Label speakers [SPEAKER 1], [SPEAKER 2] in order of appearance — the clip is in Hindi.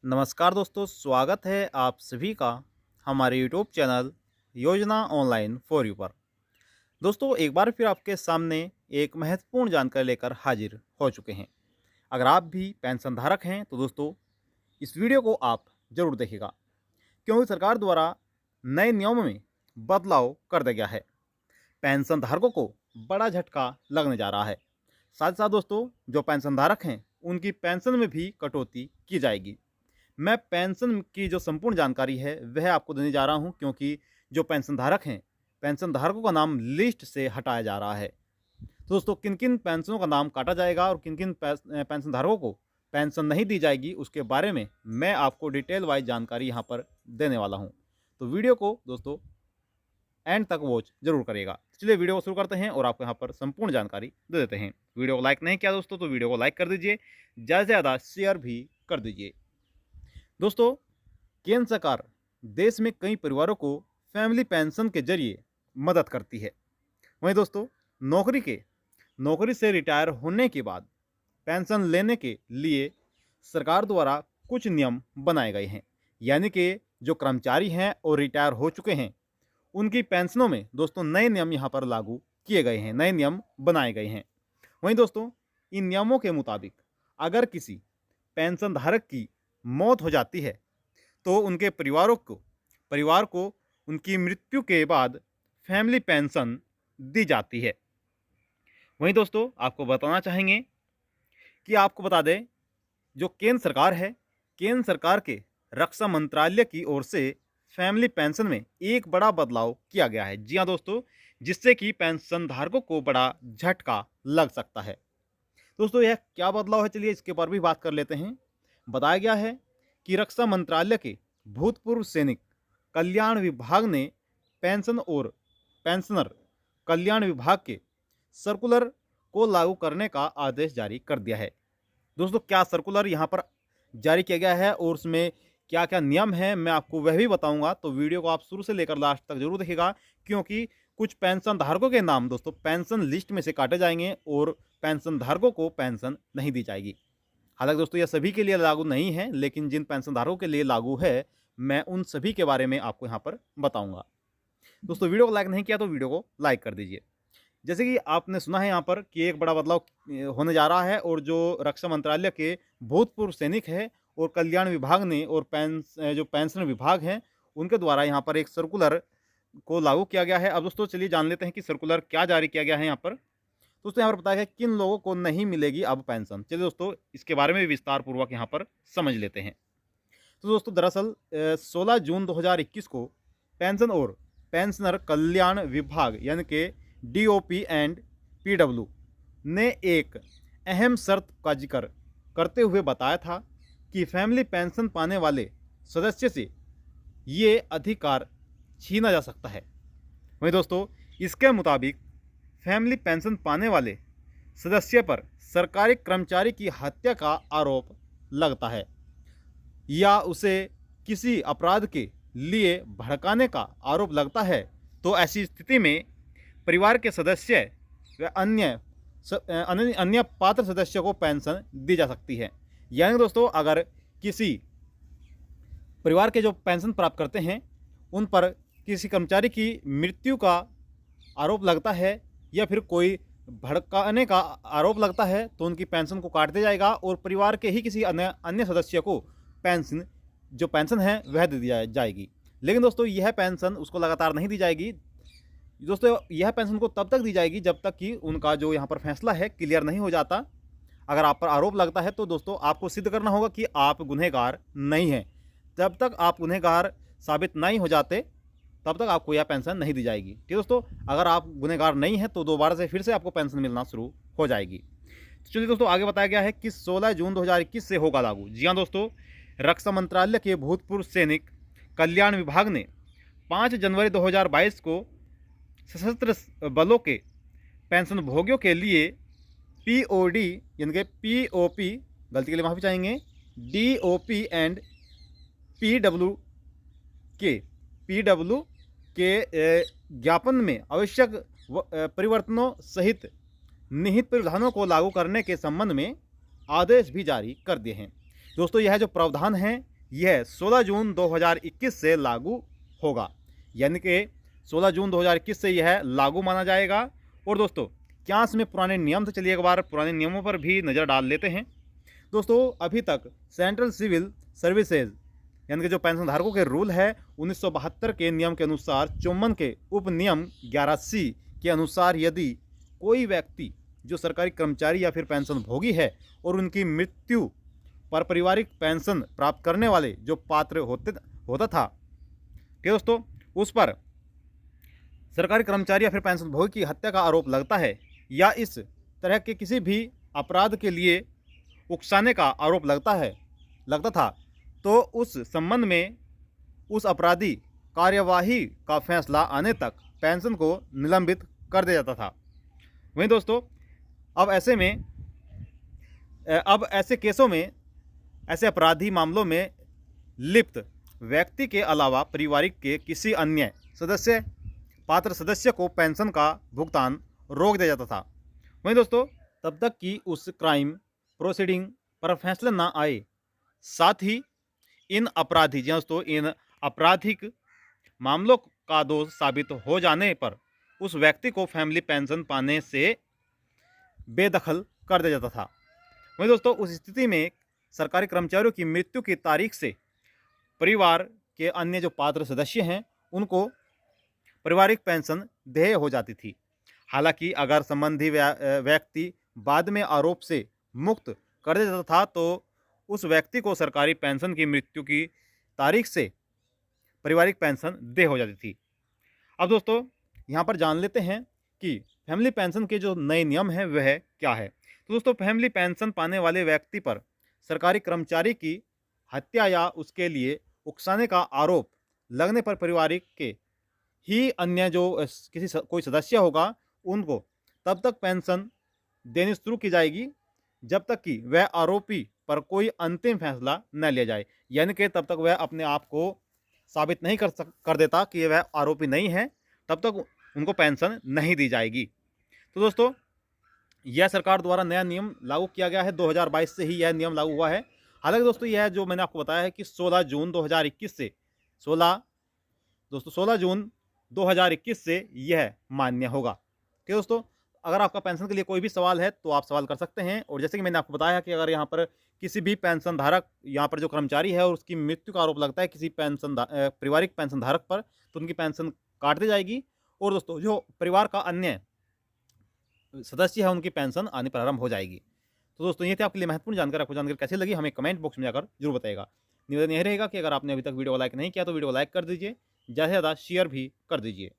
[SPEAKER 1] नमस्कार दोस्तों, स्वागत है आप सभी का हमारे यूट्यूब चैनल योजना ऑनलाइन फॉर यू पर। दोस्तों, एक बार फिर आपके सामने एक महत्वपूर्ण जानकारी लेकर हाजिर हो चुके हैं। अगर आप भी पेंशन धारक हैं तो दोस्तों इस वीडियो को आप जरूर देखिएगा, क्योंकि सरकार द्वारा नए नियमों में बदलाव कर दिया गया है। पेंशन धारकों को बड़ा झटका लगने जा रहा है। साथ ही साथ दोस्तों, जो पेंशन धारक हैं उनकी पेंशन में भी कटौती की जाएगी। मैं पेंशन की जो संपूर्ण जानकारी है वह आपको देने जा रहा हूं, क्योंकि जो पेंशन धारक हैं, पेंशन धारकों का नाम लिस्ट से हटाया जा रहा है। तो दोस्तों, किन किन पेंशनों का नाम काटा जाएगा और किन किन पेंशन धारकों को पेंशन नहीं दी जाएगी, उसके बारे में मैं आपको डिटेल वाइज जानकारी यहाँ पर देने वाला हूँ। तो वीडियो को दोस्तों एंड तक वॉच जरूर करेगा। चलिए वीडियो को शुरू करते हैं और आपको यहाँ पर संपूर्ण जानकारी दे देते हैं। वीडियो को लाइक नहीं किया दोस्तों तो वीडियो को लाइक कर दीजिए, ज़्यादा से ज़्यादा शेयर भी कर दीजिए। दोस्तों, केंद्र सरकार देश में कई परिवारों को फैमिली पेंशन के जरिए मदद करती है। वहीं दोस्तों, नौकरी से रिटायर होने के बाद पेंशन लेने के लिए सरकार द्वारा कुछ नियम बनाए गए हैं। यानी कि जो कर्मचारी हैं और रिटायर हो चुके हैं उनकी पेंशनों में दोस्तों नए नियम यहाँ पर लागू किए गए हैं, नए नियम बनाए गए हैं। वहीं दोस्तों, इन नियमों के मुताबिक अगर किसी पेंशन धारक की मौत हो जाती है तो उनके परिवार को उनकी मृत्यु के बाद फैमिली पेंशन दी जाती है। वहीं दोस्तों, आपको बताना चाहेंगे कि आपको बता दें, जो केंद्र सरकार है, केंद्र सरकार के रक्षा मंत्रालय की ओर से फैमिली पेंशन में एक बड़ा बदलाव किया गया है। जी हाँ दोस्तों, जिससे कि पेंशन धारकों को बड़ा झटका लग सकता है। दोस्तों, यह क्या बदलाव है, चलिए इसके ऊपर भी बात कर लेते हैं। बताया गया है कि रक्षा मंत्रालय के भूतपूर्व सैनिक कल्याण विभाग ने पेंशन और पेंशनर कल्याण विभाग के सर्कुलर को लागू करने का आदेश जारी कर दिया है। दोस्तों, क्या सर्कुलर यहाँ पर जारी किया गया है और उसमें क्या क्या नियम है, मैं आपको वह भी बताऊंगा। तो वीडियो को आप शुरू से लेकर लास्ट तक जरूर देखिएगा, क्योंकि कुछ पेंशन धारकों के नाम दोस्तों पेंशन लिस्ट में से काटे जाएंगे और पेंशन धारकों को पेंशन नहीं दी जाएगी। हालांकि दोस्तों, यह सभी के लिए लागू नहीं है, लेकिन जिन पेंशन धारकों के लिए लागू है मैं उन सभी के बारे में आपको यहाँ पर बताऊंगा। दोस्तों, वीडियो को लाइक नहीं किया तो वीडियो को लाइक कर दीजिए। जैसे कि आपने सुना है यहाँ पर कि एक बड़ा बदलाव होने जा रहा है, और जो रक्षा मंत्रालय के भूतपूर्व सैनिक है और कल्याण विभाग ने और जो पेंशन विभाग हैं उनके द्वारा यहाँ पर एक सर्कुलर को लागू किया गया है। अब दोस्तों, चलिए जान लेते हैं कि सर्कुलर क्या जारी किया गया है यहाँ पर। दोस्तों, यहाँ पर बताया गया किन लोगों को नहीं मिलेगी अब पेंशन। चलिए दोस्तों, इसके बारे में विस्तार पूर्वक यहाँ पर समझ लेते हैं। तो दोस्तों, दरअसल 16 जून 2021 को पेंशन और पेंशनर कल्याण विभाग यानी कि DOP एंड PW ने एक अहम शर्त का जिक्र करते हुए बताया था कि फैमिली पेंशन पाने वाले सदस्य से ये अधिकार छीना जा सकता है। वहीं दोस्तों, इसके मुताबिक फैमिली पेंशन पाने वाले सदस्य पर सरकारी कर्मचारी की हत्या का आरोप लगता है या उसे किसी अपराध के लिए भड़काने का आरोप लगता है, तो ऐसी स्थिति में परिवार के सदस्य व अन्य पात्र सदस्यों को पेंशन दी जा सकती है। यानी दोस्तों, अगर किसी परिवार के जो पेंशन प्राप्त करते हैं उन पर किसी कर्मचारी की मृत्यु का आरोप लगता है या फिर कोई भड़काने का आरोप लगता है, तो उनकी पेंशन को काट दिया जाएगा और परिवार के ही किसी अन्य सदस्य को पेंशन है वह दे दी जाएगी। लेकिन दोस्तों, यह पेंशन उसको लगातार नहीं दी जाएगी। दोस्तों, यह पेंशन को तब तक दी जाएगी जब तक कि उनका जो यहाँ पर फैसला है क्लियर नहीं हो जाता। अगर आप पर आरोप लगता है तो दोस्तों आपको सिद्ध करना होगा कि आप गुनहगार नहीं हैं। जब तक आप गुनहगार साबित नहीं हो जाते तब तक आपको यह पेंशन नहीं दी जाएगी। ठीक दोस्तों, अगर आप गुनहगार नहीं हैं तो दोबारा से फिर से आपको पेंशन मिलना शुरू हो जाएगी। तो चलिए दोस्तों, आगे बताया गया है कि 16 जून 2021 से होगा लागू। जी हाँ दोस्तों, रक्षा मंत्रालय के भूतपूर्व सैनिक कल्याण विभाग ने 5 जनवरी 2022 को सशस्त्र बलों के पेंशन भोगियों के लिए POD यानी कि POP, गलती के लिए माफ़ी चाहेंगे, DOP एंड PW के ज्ञापन में आवश्यक परिवर्तनों सहित निहित प्रावधानों को लागू करने के संबंध में आदेश भी जारी कर दिए हैं। दोस्तों, यह जो प्रावधान हैं यह 16 जून 2021 से लागू होगा, यानी कि 16 जून 2021 से यह लागू माना जाएगा। और दोस्तों क्या इसमें पुराने नियम थे, चलिए एक बार पुराने नियमों पर भी नज़र डाल लेते हैं। दोस्तों अभी तक सेंट्रल सिविल सर्विसेज यानी कि जो पेंशन धारकों के रूल है 1972 के नियम के अनुसार 54 के उप नियम 11C के अनुसार यदि कोई व्यक्ति जो सरकारी कर्मचारी या फिर पेंशन भोगी है और उनकी मृत्यु पर पारिवारिक पेंशन प्राप्त करने वाले जो पात्र होता था, ठीक है दोस्तों, उस पर सरकारी कर्मचारी या फिर पेंशन भोगी की हत्या का आरोप लगता है या इस तरह के किसी भी अपराध के लिए उकसाने का आरोप लगता था, तो उस संबंध में उस अपराधी कार्यवाही का फैसला आने तक पेंशन को निलंबित कर दिया जाता था। वहीं दोस्तों अब ऐसे केसों में, ऐसे आपराधिक मामलों में लिप्त व्यक्ति के अलावा परिवारिक के किसी अन्य पात्र सदस्य को पेंशन का भुगतान रोक दिया जाता था। वहीं दोस्तों तब तक कि उस क्राइम प्रोसीडिंग पर फैसला ना आए। साथ ही इन आपराधिक मामलों का दोष साबित हो जाने पर उस व्यक्ति को फैमिली पेंशन पाने से बेदखल कर दिया जाता था। वहीं दोस्तों उस स्थिति में सरकारी कर्मचारियों की मृत्यु की तारीख से परिवार के अन्य जो पात्र सदस्य हैं उनको पारिवारिक पेंशन देय हो जाती थी। हालांकि अगर संबंधी व्यक्ति बाद में आरोप से मुक्त कर दिया जाता था तो उस व्यक्ति को सरकारी पेंशन की मृत्यु की तारीख से पारिवारिक पेंशन देय हो जाती थी। अब दोस्तों यहाँ पर जान लेते हैं कि फैमिली पेंशन के जो नए नियम हैं वह क्या है। तो दोस्तों फैमिली पेंशन पाने वाले व्यक्ति पर सरकारी कर्मचारी की हत्या या उसके लिए उकसाने का आरोप लगने पर परिवारिक के ही अन्य जो कोई सदस्य होगा उनको तब तक पेंशन देनी शुरू की जाएगी जब तक कि वह आरोपी पर कोई अंतिम फैसला न लिया जाए, यानी कि तब तक वह अपने आप को साबित नहीं कर देता कि वह आरोपी नहीं है, तब तक उनको पेंशन नहीं दी जाएगी। तो दोस्तों यह सरकार द्वारा नया नियम लागू किया गया है, 2022 से ही यह नियम लागू हुआ है। हालांकि दोस्तों यह जो मैंने आपको बताया है कि 16 जून 2021 से 16 जून 2021 से यह मान्य होगा। ठीक है दोस्तों, अगर आपका पेंशन के लिए कोई भी सवाल है तो आप सवाल कर सकते हैं। और जैसे कि मैंने आपको बताया कि अगर यहाँ पर किसी भी पेंशन धारक, यहाँ पर जो कर्मचारी है और उसकी मृत्यु का आरोप लगता है किसी पारिवारिक पेंशन धारक पर, तो उनकी पेंशन काट दी जाएगी। और दोस्तों जो परिवार का अन्य सदस्य है उनकी पेंशन आनी प्रारंभ हो जाएगी। तो दोस्तों ये थे आपके लिए महत्वपूर्ण जानकारी। आपको जानकारी कैसी लगी हमें कमेंट बॉक्स में जाकर जरूर बताएगा। निवेदन यह रहेगा कि अगर आपने अभी तक वीडियो को लाइक नहीं किया तो वीडियो को लाइक कर दीजिए, ज़्यादा से ज़्यादा शेयर भी कर दीजिए।